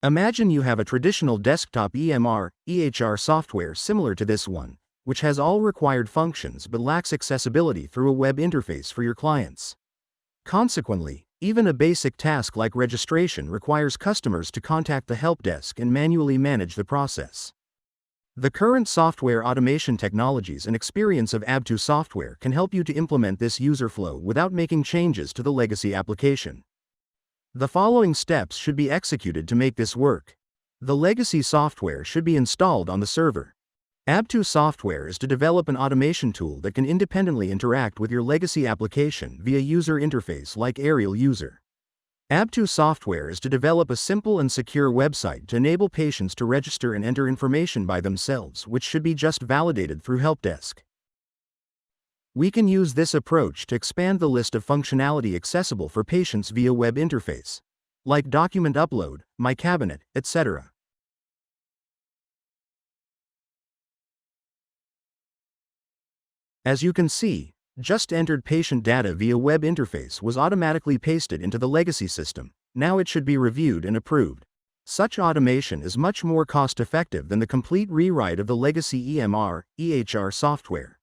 Imagine you have a traditional desktop EHR software similar to this one, which has all required functions but lacks accessibility through a web interface for your clients. Consequently, even a basic task like registration requires customers to contact the help desk and manually manage the process. The current software automation technologies and experience of Abto Software can help you to implement this user flow without making changes to the legacy application. The following steps should be executed to make this work. The legacy software should be installed on the server. Abto Software is to develop an automation tool that can independently interact with your legacy application via user interface like Aerial User. Abto Software is to develop a simple and secure website to enable patients to register and enter information by themselves, which should be just validated through Help Desk. We can use this approach to expand the list of functionality accessible for patients via web interface, like document upload, My Cabinet, etc. As you can see, just entered patient data via web interface was automatically pasted into the legacy system. Now it should be reviewed and approved. Such automation is much more cost-effective than the complete rewrite of the legacy EHR software.